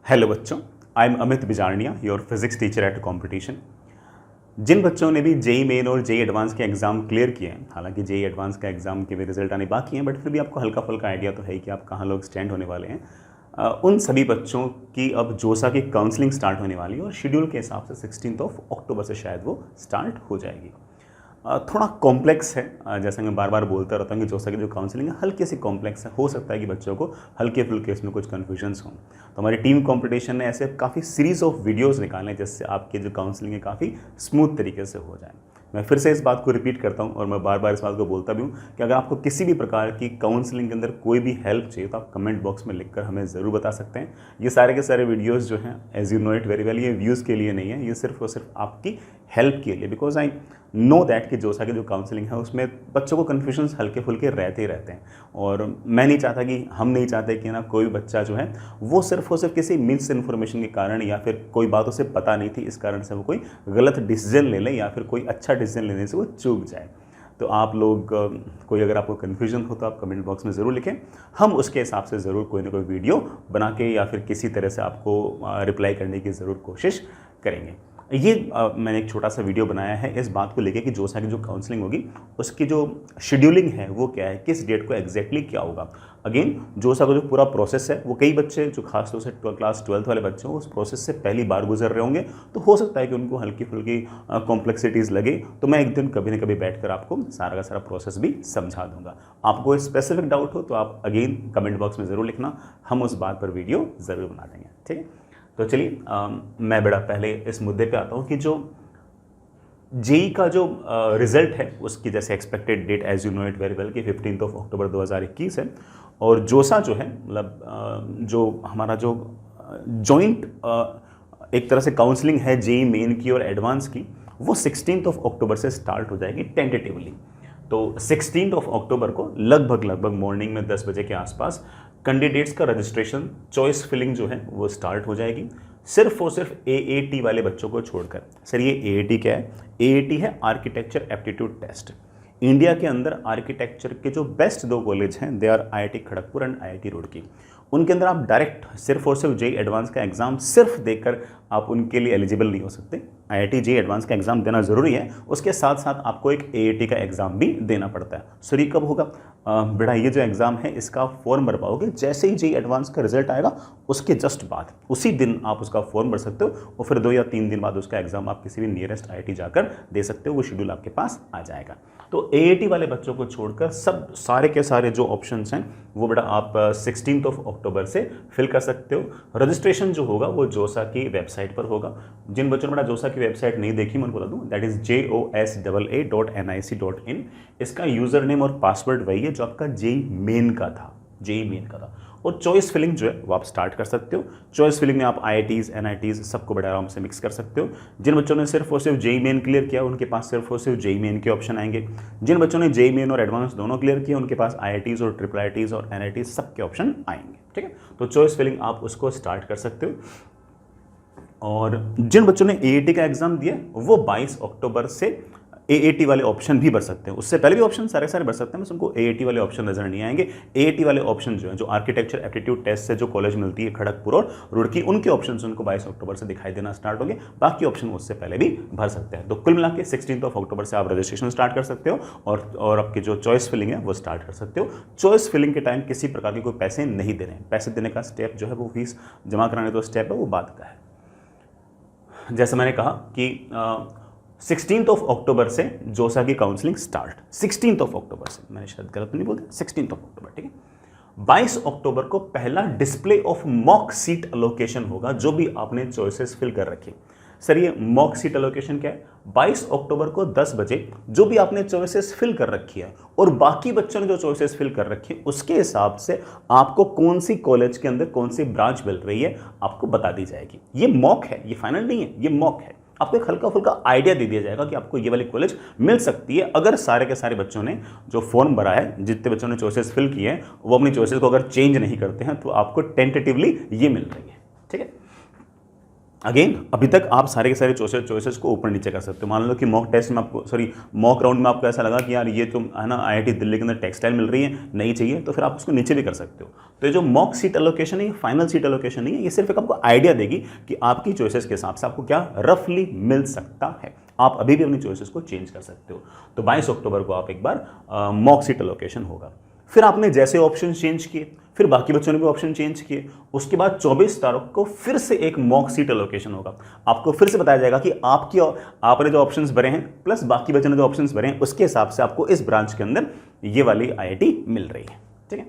Hello बच्चों, I am Amit Bijarnia, your physics teacher at competition. जिन बच्चों ने भी जेई मेन और जेई एडवांस के एग्ज़ाम क्लियर किए हैं, हालांकि जेई एडवांस का एग्ज़ाम के भी रिजल्ट आने बाकी हैं, बट फिर भी आपको हल्का फुल्का आइडिया तो है कि आप कहाँ लोग स्टैंड होने वाले हैं। उन सभी बच्चों की अब जोसा की काउंसलिंग स्टार्ट होने वाली है और शेड्यूल के हिसाब से 16 अक्टूबर से शायद वो स्टार्ट हो जाएगी। थोड़ा कॉम्प्लेक्स है, जैसे मैं बार बार बोलता रहता हूँ कि जोसा की जो काउंसलिंग है हल्की सी कॉम्प्लेक्स है। हो सकता है कि बच्चों को हल्के फुल्के इसमें कुछ कन्फ्यूजन्स हों, तो हमारी टीम कंपटीशन ने ऐसे काफ़ी सीरीज़ ऑफ वीडियोस निकाले जिससे आपकी जो काउंसलिंग है काफ़ी स्मूथ तरीके से हो जाए। मैं फिर से इस बात को रिपीट करता हूँ और मैं बार बार इस बात को बोलता भी हूँ कि अगर आपको किसी भी प्रकार की काउंसलिंग के अंदर कोई भी हेल्प चाहिए तो आप कमेंट बॉक्स में लिखकर हमें ज़रूर बता सकते हैं। ये सारे के सारे वीडियोस जो हैं, as you know it very well, ये व्यूज़ के लिए नहीं है, ये सिर्फ और सिर्फ आपकी हेल्प के लिए, बिकॉज आई नो दैट कि जोसा की जो काउंसलिंग है उसमें बच्चों को कन्फ्यूजन्स हल्के फुल्के रहते ही रहते हैं। और मैं नहीं चाहता कि हम नहीं चाहते कि ना कोई भी बच्चा जो है वो सिर्फ और सिर्फ किसी मिस इन्फॉर्मेशन के कारण या फिर कोई बात उसे पता नहीं थी इस कारण से वो कोई गलत डिसीजन ले ले या फिर कोई अच्छा डिसीजन लेने से वो चूक जाए। तो आप लोग कोई अगर आपको कन्फ्यूजन हो तो आप कमेंट बॉक्स में ज़रूर लिखें, हम उसके हिसाब से ज़रूर कोई ना कोई वीडियो बना के या फिर किसी तरह से आपको रिप्लाई करने की ज़रूर कोशिश करेंगे। ये मैंने एक छोटा सा वीडियो बनाया है इस बात को लेके कि जोसा की जो काउंसलिंग होगी उसकी जो शेड्यूलिंग है वो क्या है, किस डेट को एग्जैक्टली क्या होगा। अगेन जोसा का जो पूरा प्रोसेस है वो कई बच्चे जो खासतौर से क्लास 12th वाले बच्चे हैं उस प्रोसेस से पहली बार गुजर रहे होंगे, तो हो सकता है कि उनको हल्की फुल्की कॉम्प्लेक्सिटीज़ लगे। तो मैं एक दिन कभी ना कभी बैठकर आपको सारा का सारा प्रोसेस भी समझा दूंगा। आपको स्पेसिफिक डाउट हो तो आप अगेन कमेंट बॉक्स में ज़रूर लिखना, हम उस बात पर वीडियो ज़रूर बना देंगे। ठीक है, तो चलिए मैं बड़ा पहले इस मुद्दे पे आता हूँ कि जो जेई का जो रिज़ल्ट है उसकी जैसे expected date as you know it very well कि 15 अक्टूबर 2021 है। और जोसा जो है मतलब जो हमारा जो जॉइंट एक तरह से काउंसलिंग है जेई मेन की और एडवांस की, वो 16 अक्टूबर से स्टार्ट हो जाएगी टेंटेटिवली। तो 16 अक्टूबर को लगभग मॉर्निंग में 10 बजे के आसपास कैंडिडेट्स का रजिस्ट्रेशन चॉइस फिलिंग जो है वो स्टार्ट हो जाएगी, सिर्फ और सिर्फ एएटी वाले बच्चों को छोड़कर। सर ये एएटी क्या है? एएटी है आर्किटेक्चर एप्टीट्यूड टेस्ट। इंडिया के अंदर आर्किटेक्चर के जो बेस्ट दो कॉलेज हैं they are IIT Kharagpur and IIT Roorkee. उनके अंदर आप डायरेक्ट सिर्फ और सिर्फ जेई एडवांस का एग्जाम सिर्फ देकर आप उनके लिए एलिजिबल नहीं हो सकते। आईआईटी जेई एडवांस का एग्जाम देना जरूरी है, उसके साथ साथ आपको एक एएटी का एग्जाम भी देना पड़ता है। सर ये कब होगा? बेटा ये जो एग्जाम है इसका फॉर्म भर पाओगे जैसे ही जेई एडवांस का रिजल्ट आएगा उसके जस्ट बाद, उसी दिन आप उसका फॉर्म भर सकते हो और फिर 2 या 3 दिन बाद उसका एग्जाम आप किसी भी नियरेस्ट आईआईटी जाकर दे सकते हो, वो शेड्यूल आपके पास आ जाएगा। तो एएटी वाले बच्चों को छोड़कर सब सारे के सारे जो ऑप्शंस हैं वो बेटा आप 16 अक्टूबर से फिल कर सकते हो। रजिस्ट्रेशन जो होगा वो जोसा की वेबसाइट पर होगा। जिन बच्चों ने बेटा जोसा की वेबसाइट नहीं देखी मैं उनको बता दूं, दैट इज josa.nic.in। इसका यूजर नेम और पासवर्ड वही है जो आपका जेई मेन का था, जेई मेन का था। और चॉइस फिलिंग जो है वो आप स्टार्ट कर सकते हो। चॉइस फिलिंग में आप आईआईटीज़ एनआईटीज़ सबको बड़े आराम से मिक्स कर सकते हो। जिन बच्चों ने सिर्फ और सिर्फ जेई मेन क्लियर किया उनके पास सिर्फ और सिर्फ जेई मेन के ऑप्शन आएंगे। जिन बच्चों ने जेई मेन और एडवांस दोनों क्लियर किया उनके पास आईआईटीज़ और ट्रिपल आईआईटीज़ और एनआईटीज़ सबके ऑप्शन आएंगे। ठीक है, तो चॉइस फिलिंग आप उसको स्टार्ट कर सकते हो। और जिन बच्चों ने एएटी का एग्जाम दिया वो 22 अक्टूबर से एएटी वाले ऑप्शन भी भर सकते हैं। उससे पहले भी ऑप्शन सारे भर सकते हैं, बस उनको एएटी वाले ऑप्शन नजर नहीं आएंगे। एएटी वाले ऑप्शन जो है जो आर्किटेक्चर एप्टीट्यूड टेस्ट से जो कॉलेज मिलती है खड़गपुर और रुड़की, उनके ऑप्शन उनको 22 अक्टूबर से दिखाई देना स्टार्ट होंगे। बाकी ऑप्शन उससे पहले भी भर सकते हैं। तो कुल मिला के 16 अक्टूबर से आप रजिस्ट्रेशन स्टार्ट कर सकते हो और आपकी जो चॉइस फिलिंग है वो स्टार्ट कर सकते हो। चॉइस फिलिंग के टाइम किसी प्रकार के कोई पैसे नहीं देने हैं। पैसे देने का स्टेप जो है वो फीस जमा कराने तो स्टेप है वो बात का है। जैसे मैंने कहा कि 16 अक्टूबर से जोसा की काउंसलिंग स्टार्ट। 16 अक्टूबर से, मैंने शायद गलत नहीं बोलते, 16 अक्टूबर। ठीक है, 22 अक्टूबर को पहला display of mock seat allocation होगा जो भी आपने चॉइसेस फिल कर रखी। सर ये मॉक सीट अलोकेशन क्या है? 22 अक्टूबर को 10 बजे जो भी आपने चॉइसेस फिल कर रखी है और बाकी बच्चों ने जो चॉइसेस फिल कर रखी है उसके हिसाब से आपको कौन सी कॉलेज के अंदर कौन सी ब्रांच मिल रही है आपको बता दी जाएगी। ये मॉक है, ये फाइनल नहीं है, ये मॉक है। आपको एक हल्का फुल्का आइडिया दे दिया जाएगा कि आपको ये वाली कॉलेज मिल सकती है अगर सारे के सारे बच्चों ने जो फॉर्म भरा है, जितने बच्चों ने चॉइसेस फिल किए हैं वो अपनी चॉइसेस को अगर चेंज नहीं करते हैं तो आपको टेंटेटिवली ये मिल रही है। ठीक है, अगेन अभी तक आप सारे के सारे चॉइसेस को ऊपर नीचे कर सकते हो। मान लो कि मॉक टेस्ट में आपको मॉक राउंड में आपको ऐसा लगा कि यार ये तो है ना आईआईटी दिल्ली के अंदर टेक्सटाइल मिल रही है, नहीं चाहिए, तो फिर आप उसको नीचे भी कर सकते हो। तो ये जो मॉक सीट एलोकेशन है ये फाइनल सीट एलोकेशन नहीं है, ये सिर्फ एक आपको आइडिया देगी कि आपकी चॉइसेस के हिसाब से आपको क्या रफली मिल सकता है। आप अभी भी अपनी चॉइसेस को चेंज कर सकते हो। तो 22 अक्टूबर को आप एक बार मॉक सीट एलोकेशन होगा। फिर आपने जैसे ऑप्शन चेंज किए, फिर बाकी बच्चों ने भी ऑप्शन चेंज किए, उसके बाद 24 तारीख को फिर से एक मॉक सीट एलोकेशन होगा। आपको फिर से बताया जाएगा कि आपने जो ऑप्शंस भरे हैं प्लस बाकी बच्चों ने जो ऑप्शंस भरे हैं उसके हिसाब से आपको इस ब्रांच के अंदर ये वाली आईआईटी मिल रही है। ठीक है।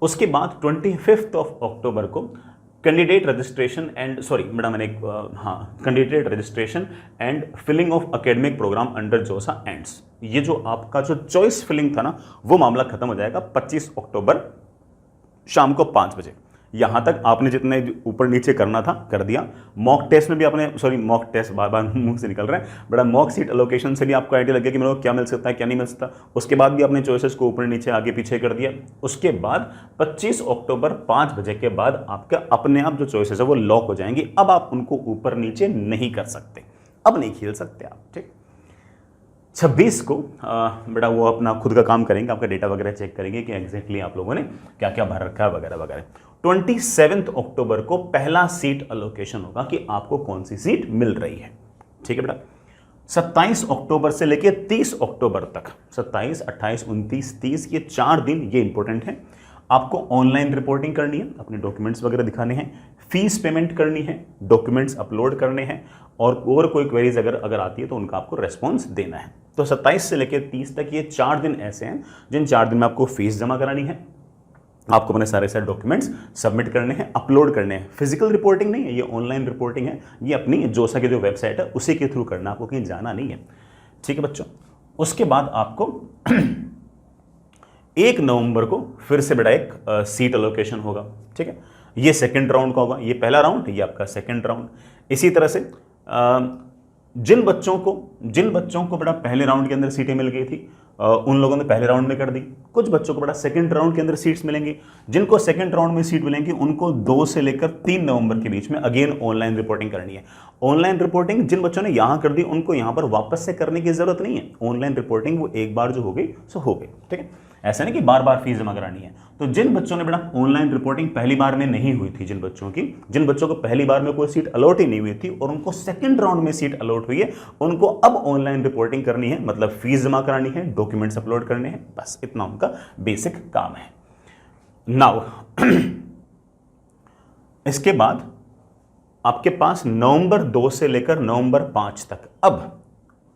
उसके बाद 25 अक्टूबर को candidate registration and filling of academic program under JoSAA ends. ये जो आपका जो चॉइस फिलिंग था ना वो मामला खत्म हो जाएगा 25 अक्टूबर शाम को 5 बजे। यहां तक आपने जितने ऊपर नीचे करना था कर दिया। मॉक टेस्ट में भी आपने मॉक टेस्ट बार बार मुंह से निकल रहा है, बड़ा मॉक सीट एलोकेशन से भी आपको आइडिया लग गया कि मेरे को क्या मिल सकता है क्या नहीं मिल सकता। उसके बाद भी आपने चॉइसेस को ऊपर नीचे आगे पीछे कर दिया। उसके बाद 25 अक्टूबर 5 बजे के बाद आपका अपने आप जो चॉइसेस है वो लॉक हो जाएंगी। अब आप उनको ऊपर नीचे नहीं कर सकते, अब नहीं खेल सकते आप। ठीक। 26 को बेटा वो अपना खुद का काम करेंगे, आपका डेटा वगैरह चेक करेंगे कि एग्जैक्टली आप लोगों ने क्या क्या भर रखा है वगैरह वगैरह। 27 अक्टूबर को पहला सीट एलोकेशन होगा कि आपको कौन सी सीट मिल रही है। ठीक है बेटा। 27 अक्टूबर से लेकर 30 अक्टूबर तक, 27, 28, 29, 30 ये 4 दिन ये इंपॉर्टेंट है। आपको ऑनलाइन रिपोर्टिंग करनी है, अपने डॉक्यूमेंट्स वगैरह दिखाने हैं, फीस पेमेंट करनी है, डॉक्यूमेंट्स अपलोड करने हैं और कोई क्वेरीज अगर आती है तो उनका आपको रेस्पॉन्स देना है। तो 27 से लेकर 30 तक ये 4 दिन ऐसे हैं जिन 4 दिन में आपको फीस जमा करानी है, आपको अपने सारे डॉक्यूमेंट्स सबमिट करने हैं, अपलोड करने हैं। फिजिकल रिपोर्टिंग नहीं है, ये ऑनलाइन रिपोर्टिंग है, ये अपनी जोसा की जो वेबसाइट है उसी के थ्रू करना, आपको कहीं जाना नहीं है। ठीक है बच्चों। उसके बाद आपको 1 नवंबर को फिर से बड़ा एक सीट एलोकेशन होगा। ठीक है। ये सेकंड राउंड का होगा, ये पहला राउंड, ये आपका सेकंड राउंड। इसी तरह से जिन बच्चों को बड़ा पहले राउंड के अंदर सीटें मिल गई थी उन लोगों ने पहले राउंड में कर दी। कुछ बच्चों को बड़ा सेकंड राउंड के अंदर सीट्स मिलेंगी। जिनको सेकंड राउंड में सीट मिलेंगी उनको 2 से लेकर 3 नवंबर के बीच में अगेन ऑनलाइन रिपोर्टिंग करनी है। ऑनलाइन रिपोर्टिंग जिन बच्चों ने यहां कर दी उनको यहां पर वापस से करने की जरूरत नहीं है। ऑनलाइन रिपोर्टिंग वो एक बार जो हो गई सो हो गई। ठीक है। ऐसा नहीं कि बार बार फीस जमा करानी है। तो जिन बच्चों ने बेटा ऑनलाइन रिपोर्टिंग पहली बार में नहीं हुई थी, जिन बच्चों को पहली बार में कोई सीट अलॉट ही नहीं हुई थी और उनको सेकंड राउंड में सीट अलॉट हुई है, उनको अब ऑनलाइन रिपोर्टिंग करनी है, मतलब फीस जमा करानी है, डॉक्यूमेंट्स अपलोड करने हैं, बस इतना उनका बेसिक काम है। नाउ इसके बाद आपके पास नवंबर 2 से लेकर नवंबर 5 तक अब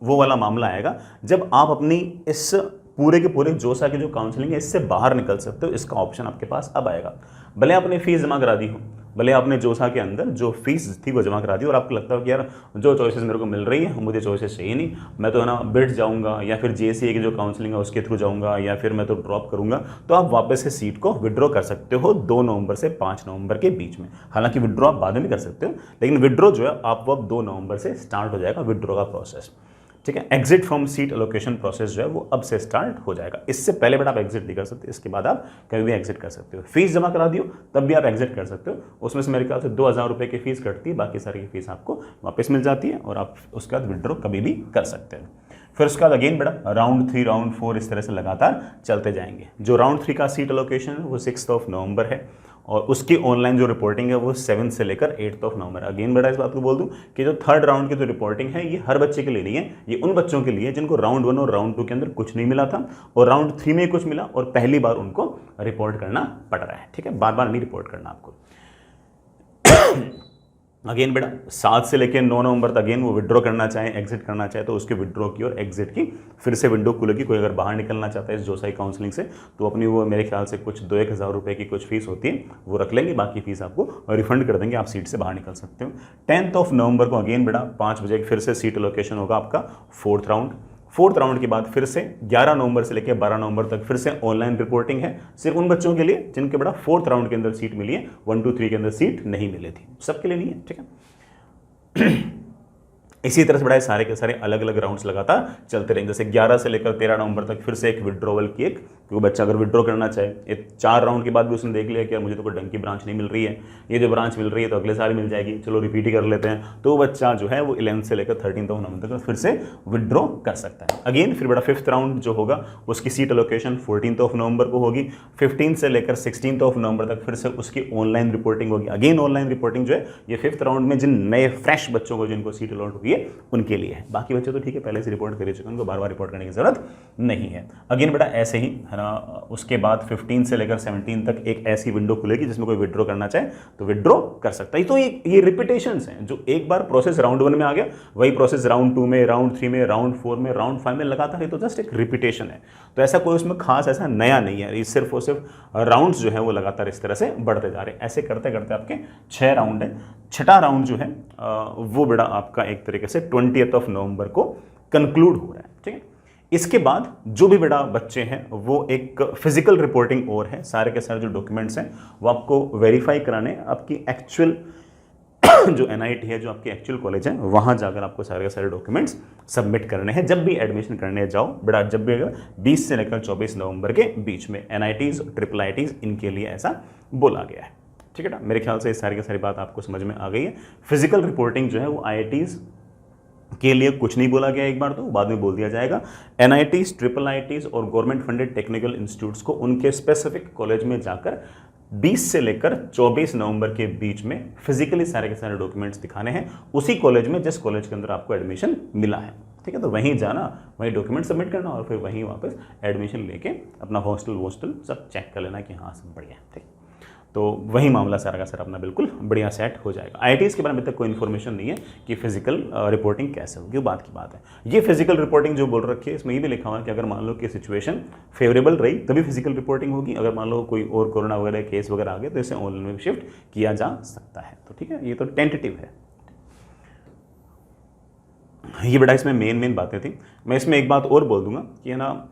वो वाला मामला आएगा जब आप अपनी इस पूरे के पूरे जोसा की जो काउंसलिंग है इससे बाहर निकल सकते हो। इसका ऑप्शन आपके पास अब आएगा। भले आपने फीस जमा करा दी हो, भले आपने जोसा के अंदर जो फीस थी वो जमा करा दी और आपको लगता है कि यार जो चॉइसेस मेरे को मिल रही है मुझे चॉइसेस चाहिए नहीं, मैं तो है ना बिट जाऊंगा या फिर जेसीए की जो काउंसलिंग है उसके थ्रू जाऊंगा या फिर मैं तो ड्रॉप करूंगा, तो आप वापस से सीट को विड्रॉ कर सकते हो 2 नवंबर से 5 नवंबर के बीच में। हालांकि विड्रॉ आप बाद में भी कर सकते हो, लेकिन विड्रॉ जो है आप वो 2 नवंबर से स्टार्ट हो जाएगा विड्रॉ का प्रोसेस। ठीक है। Exit from seat allocation process जो है वो अब से स्टार्ट हो जाएगा। इससे पहले बेटा आप एग्जिट नहीं कर सकते, इसके बाद आप कभी भी एग्जिट कर सकते हो। फीस जमा करा दियो तब भी आप एग्जिट कर सकते हो। उसमें से मेरे ख्याल से 2000 रुपये की फीस कटती है, बाकी सारी की फीस आपको वापस मिल जाती है और आप उसके बाद विड्रॉ कभी भी कर सकते हैं। फिर उसके बाद अगेन बेटा राउंड 3 राउंड 4 इस तरह से लगातार चलते जाएंगे। जो राउंड 3 का सीट एलोकेशन है वो 6 नवंबर है और उसकी ऑनलाइन जो रिपोर्टिंग है वो 7 से लेकर 8 नवंबर। अगेन बेटा इस बात को बोल दूं कि जो 3rd राउंड की जो रिपोर्टिंग है ये हर बच्चे के लिए नहीं है, ये उन बच्चों के लिए जिनको राउंड 1 और राउंड 2 के अंदर कुछ नहीं मिला था और राउंड 3 में कुछ मिला और पहली बार उनको रिपोर्ट करना पड़ रहा है। ठीक है। बार बार नहीं रिपोर्ट करना आपको। अगेन बेटा 7 से लेकर 9 नवंबर तक अगेन वो विड्रॉ करना चाहे, एग्जिट करना चाहे तो उसके विड्रॉ की और एग्जिट की फिर से विंडो खुलेगी। कोई अगर बाहर निकलना चाहता है इस जोसाई काउंसलिंग से तो अपनी वो मेरे ख्याल से कुछ 2-1 हज़ार रुपये की कुछ फीस होती है वो रख लेंगे, बाकी फीस आपको रिफंड कर देंगे, आप सीट से बाहर निकल सकते हो। 10 नवंबर को अगेन बेटा 5 बजे फिर से सीट एलोकेशन होगा आपका 4th राउंड। 4th राउंड के बाद फिर से 11 नवंबर से लेकर 12 नवंबर तक फिर से ऑनलाइन रिपोर्टिंग है, सिर्फ उन बच्चों के लिए जिनके बड़ा 4th राउंड के अंदर सीट मिली है, 1 2 3 के अंदर सीट नहीं मिली थी, सबके लिए नहीं है। ठीक है। इसी तरह से बड़ा सारे के सारे अलग अलग राउंड्स लगातार चलते रहेंगे। जैसे 11 से लेकर 13 नवंबर तक फिर से एक विड्रॉवल की एक, क्योंकि बच्चा अगर विड्रॉ करना चाहे, ये 4 राउंड के बाद भी उसने देख लिया कि यार मुझे तो कोई ढंग की ब्रांच नहीं मिल रही है, ये जो ब्रांच मिल रही है तो अगले साल मिल जाएगी, चलो रिपीट ही कर लेते हैं, तो बच्चा जो है वो 11 से लेकर 13 नवंबर तक फिर से विड्रॉ कर सकता है। अगेन फिर बड़ा 5th राउंड जो होगा उसकी सीट अलोकेशन 14 नवंबर को होगी। 15 से लेकर 16 नवंबर तक फिर से उसकी ऑनलाइन रिपोर्टिंग होगी। अगेन ऑनलाइन रिपोर्टिंग जो है ये 5th राउंड में जिन नए फ्रेश बच्चों को जिनको सीट अलॉट हुई है उनके लिए है। बाकी बच्चे तो ठीक है पहले से रिपोर्ट कर चुके हैं, उनको बार बार रिपोर्ट करने की जरूरत नहीं है। अगेन बेटा ऐसे ही है ना, उसके बाद 15 से लेकर 17 तक एक ऐसी विंडो खुलेगी जिसमें कोई विड्रॉ करना चाहे तो विड्रॉ कर सकता है। तो ये रिपीटेशंस हैं, जो एक बार प्रोसेस राउंड 1 में आ गया वही प्रोसेस राउंड 2 में, राउंड 3 में, राउंड 4 में, राउंड 5 में लगातार है, तो जस्ट एक रिपीटेशन है। तो ऐसा कोई उसमें खास ऐसा नया नहीं है, ये सिर्फ और सिर्फ राउंड्स जो है वो लगातार इस तरह से बढ़ते जा रहे हैं। ऐसे करते करते आपके 6 राउंड है। 6ठा राउंड जो है वो बेटा आपका एक तरीके से 20 नवंबर को कंक्लूड हो रहा है। ठीक है, इसके बाद जो भी बेटा बच्चे हैं वो एक फिजिकल रिपोर्टिंग और है, सारे के सारे जो डॉक्यूमेंट्स हैं वो आपको वेरीफाई कराने, आपकी एक्चुअल जो NIT है, जो आपकी एक्चुअल कॉलेज है, वहां जाकर आपको सारे के सारे डॉक्यूमेंट्स सबमिट करने हैं जब भी एडमिशन करने जाओ बेटा। जब भी अगर 20 से लेकर 24 नवंबर के बीच में NITs IITs इनके लिए ऐसा बोला गया है। ठीक है ना, मेरे ख्याल से इस सारी की सारी बात आपको समझ में आ गई है। फिजिकल रिपोर्टिंग जो है वो IITs के लिए कुछ नहीं बोला गया, एक बार तो बाद में बोल दिया जाएगा। NITs IITs और गवर्नमेंट फंडेड टेक्निकल इंस्टीट्यूट्स को उनके स्पेसिफिक कॉलेज में जाकर 20 से लेकर 24 नवंबर के बीच में फिजिकली सारे के सारे डॉक्यूमेंट्स दिखाने हैं उसी कॉलेज में जिस कॉलेज के अंदर आपको एडमिशन मिला है। ठीक है, तो वहीं जाना, वहीं डॉक्यूमेंट सबमिट करना और फिर वहीं वापस एडमिशन लेके अपना हॉस्टल सब चेक कर लेना कि हाँ सब बढ़िया है। ठीक, तो वही मामला सारा का सारा अपना बिल्कुल बढ़िया सेट हो जाएगा। IITs के बारे में अभी तक कोई इन्फॉर्मेशन नहीं है कि फिजिकल रिपोर्टिंग कैसे होगी, वो बात की बात है। ये फिजिकल रिपोर्टिंग जो बोल रखी है इसमें ये भी लिखा हुआ है कि अगर मान लो कि सिचुएशन फेवरेबल रही तभी फिजिकल रिपोर्टिंग होगी, अगर मान लो कोई और कोरोना वगैरह केस वगैरह आ गए तो इसे ऑनलाइन में शिफ्ट किया जा सकता है। तो ठीक है, ये तो टेंटेटिव है। ये बड़ा इसमें मेन बातें थी। मैं इसमें एक बात और बोल दूंगा कि है ना,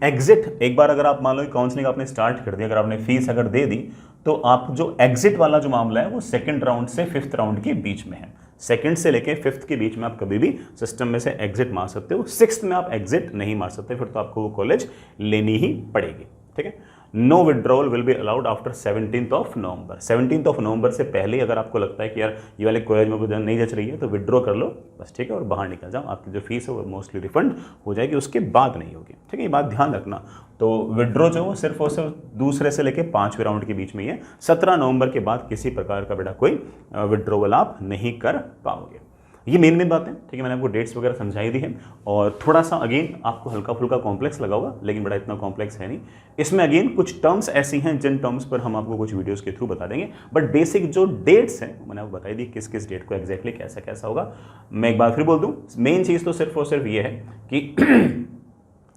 एग्जिट एक बार अगर आप मान लो काउंसलिंग आपने स्टार्ट कर दी, अगर आपने फीस अगर दे दी तो आप जो एग्जिट वाला जो मामला है वो 2nd राउंड से 5th राउंड के बीच में है। 2nd से लेके 5th के बीच में आप कभी भी सिस्टम में से एग्जिट मार सकते हो। 6th में आप एग्जिट नहीं मार सकते, फिर तो आपको वो कॉलेज लेनी ही पड़ेगी। ठीक है, no withdrawal will be allowed after 17 November. 17 नवंबर से पहले अगर आपको लगता है कि यार ये वाले कॉलेज में कुछ नहीं जच रही है तो विड्रॉ कर लो बस। ठीक है, और बाहर निकल जाओ, आपकी जो फीस है वो मोस्टली रिफंड हो जाएगी, उसके बाद नहीं होगी। ठीक है, ये बात ध्यान रखना। तो विड्रॉ जो वो सिर्फ और सिर्फ दूसरे से लेकर 5वें राउंड के बीच में ही है। 17 नवंबर के बाद किसी प्रकार का बेटा कोई विड्रॉवल आप नहीं कर पाओगे। ये मेन बात है। ठीक है, मैंने आपको डेट्स वगैरह समझाई दी है और थोड़ा सा अगेन आपको हल्का फुल्का कॉम्प्लेक्स लगा होगा, लेकिन बड़ा इतना कॉम्प्लेक्स है नहीं। इसमें अगेन कुछ टर्म्स ऐसी हैं जिन टर्म्स पर हम आपको कुछ वीडियोस के थ्रू बता देंगे, बट बेसिक जो डेट्स हैं मैंने आपको बताई दी, किस किस डेट को एग्जैक्टली कैसा कैसा होगा। मैं एक बार फिर बोल दूँ, मेन चीज़ तो सिर्फ और सिर्फ ये है कि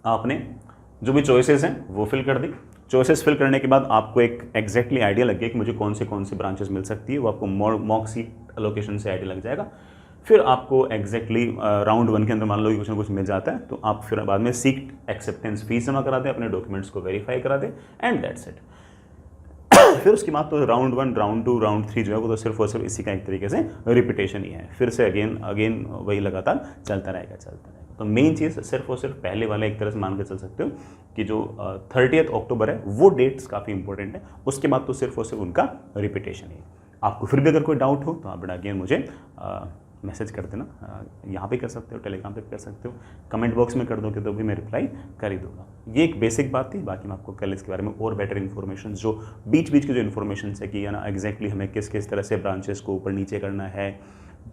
आपने जो भी चॉइसेस हैं वो फिल कर दी। चॉइसेस फिल करने के बाद आपको एक एग्जैक्टली आइडिया लग गया कि मुझे कौन से ब्रांचेस मिल सकती है, वो आपको मॉक सीट एलोकेशन से आइडिया लग जाएगा। फिर आपको एग्जैक्टली राउंड 1 के अंदर मान लो कि कुछ ना कुछ मिल जाता है तो आप फिर बाद में सीट एक्सेप्टेंस फीस जमा करा दें, अपने डॉक्यूमेंट्स को वेरीफाई करा दें एंड दैट्स इट। फिर उसके बाद तो राउंड 1, राउंड 2, राउंड 3 जो है वो तो सिर्फ और सिर्फ इसी का एक तरीके से रिपीटेशन ही है। फिर से अगेन वही लगातार चलता रहेगा। तो मेन चीज़ सिर्फ और सिर्फ पहले वाले एक तरह से मान के चल सकते हो कि जो 30 अक्टूबर है वो डेट्स काफ़ी इंपॉर्टेंट है। उसके बाद तो सिर्फ और सिर्फ उनका रिपीटेशन ही। आपको फिर भी अगर कोई डाउट हो तो आप बड़ा अगेन मुझे मैसेज कर देना, यहाँ पे कर सकते हो, टेलीग्राम पे कर सकते हो, कमेंट बॉक्स में कर दोगे तो भी मैं रिप्लाई कर ही दूंगा। ये एक बेसिक बात थी, बाकी मैं आपको कल इसके बारे में और बेटर इन्फॉर्मेशन जो बीच की जो इन्फॉर्मेशन है कि ना एग्जैक्टली हमें किस किस तरह से ब्रांचेस को ऊपर नीचे करना है,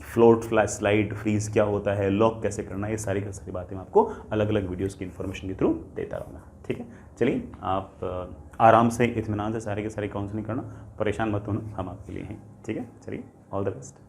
फ्लोट फ्लैश स्लाइड फ्रीज क्या होता है, लॉक कैसे करना है, ये सारी की सारी बातें मैं आपको अलग अलग वीडियोस की इन्फॉर्मेशन के थ्रू देता रहूँगा। ठीक है, चलिए आप आराम से इत्मीनान से सारी की सारी काउंसलिंग करना, परेशान मत होना, हम आपके लिए हैं। ठीक है, चलिए ऑल द बेस्ट।